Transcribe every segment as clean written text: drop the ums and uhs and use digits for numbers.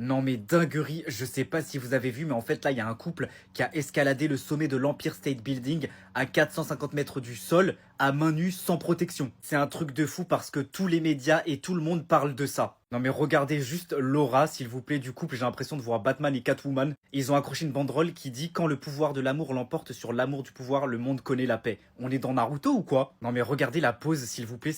Non mais dinguerie, je sais pas si vous avez vu, mais en fait là il y a un couple qui a escaladé le sommet de l'Empire State Building à 450 mètres du sol, à main nue, sans protection. C'est un truc de fou parce que tous les médias et tout le monde parlent de ça. Non mais regardez juste l'aura s'il vous plaît du couple, j'ai l'impression de voir Batman et Catwoman. Ils ont accroché une banderole qui dit: quand le pouvoir de l'amour l'emporte sur l'amour du pouvoir, le monde connaît la paix. On est dans Naruto ou quoi? Non mais regardez la pose s'il vous plaît,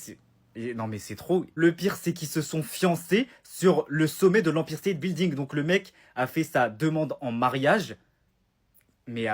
non mais c'est trop. Le pire c'est qu'ils se sont fiancés sur le sommet de l'Empire State Building. Donc le mec a fait sa demande en mariage. Mais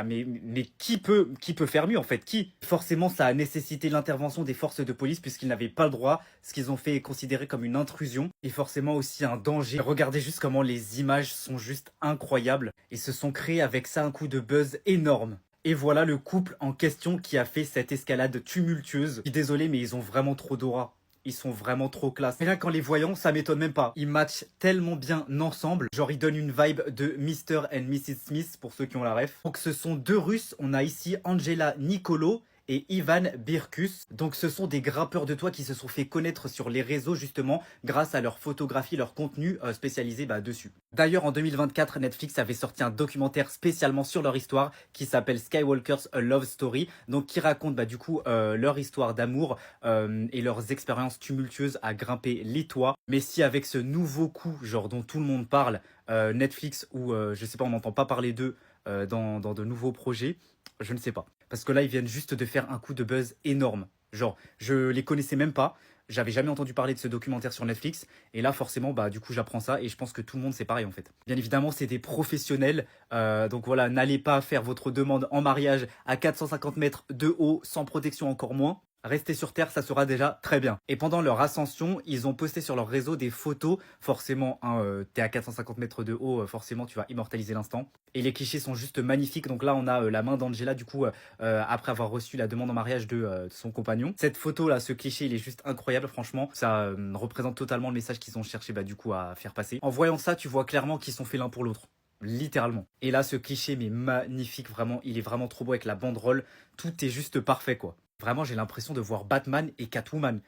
qui peut faire mieux en fait? Qui? Forcément ça a nécessité l'intervention des forces de police puisqu'ils n'avaient pas le droit. Ce qu'ils ont fait est considéré comme une intrusion et forcément aussi un danger. Regardez juste comment les images sont juste incroyables et se sont créées avec ça un coup de buzz énorme. Et voilà le couple en question qui a fait cette escalade tumultueuse. Je suis désolé mais ils ont vraiment trop d'aura. Ils sont vraiment trop classe. Et là, qu'en les voyant, ça m'étonne même pas. Ils matchent tellement bien ensemble. Genre, ils donnent une vibe de Mr. and Mrs. Smith pour ceux qui ont la ref. Donc, ce sont deux Russes. On a ici Angela Nicolo et Ivan Birkus. Donc ce sont des grimpeurs de toit qui se sont fait connaître sur les réseaux justement grâce à leur photographie, leur contenu spécialisé dessus. D'ailleurs en 2024, Netflix avait sorti un documentaire spécialement sur leur histoire qui s'appelle Skywalker's A Love Story, donc qui raconte du coup leur histoire d'amour et leurs expériences tumultueuses à grimper les toits. Mais si avec ce nouveau coup, genre dont tout le monde parle, Netflix ou je sais pas, on n'entend pas parler d'eux dans de nouveaux projets, je ne sais pas. Parce que là, ils viennent juste de faire un coup de buzz énorme. Genre, je les connaissais même pas. J'avais jamais entendu parler de ce documentaire sur Netflix. Et là, forcément, du coup, j'apprends ça. Et je pense que tout le monde, c'est pareil, en fait. Bien évidemment, c'est des professionnels. Donc voilà, n'allez pas faire votre demande en mariage à 450 mètres de haut, sans protection encore moins. Rester sur Terre, ça sera déjà très bien. Et pendant leur ascension, ils ont posté sur leur réseau des photos. Forcément, t'es à 450 mètres de haut, forcément, tu vas immortaliser l'instant. Et les clichés sont juste magnifiques. Donc là, on a la main d'Angela, du coup, après avoir reçu la demande en mariage de son compagnon. Cette photo-là, ce cliché, il est juste incroyable, franchement. Ça représente totalement le message qu'ils ont cherché, du coup, à faire passer. En voyant ça, tu vois clairement qu'ils sont faits l'un pour l'autre. Littéralement. Et là, ce cliché, mais magnifique, vraiment. Il est vraiment trop beau avec la banderole. Tout est juste parfait, quoi. Vraiment, j'ai l'impression de voir Batman et Catwoman.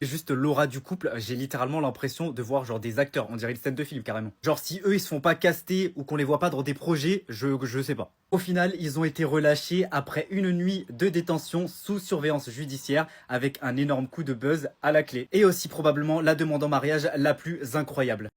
Juste l'aura du couple, j'ai littéralement l'impression de voir genre des acteurs. On dirait une scène de film carrément. Genre si eux ils se font pas caster ou qu'on les voit pas dans des projets, je sais pas. Au final, ils ont été relâchés après une nuit de détention sous surveillance judiciaire avec un énorme coup de buzz à la clé. Et aussi probablement la demande en mariage la plus incroyable.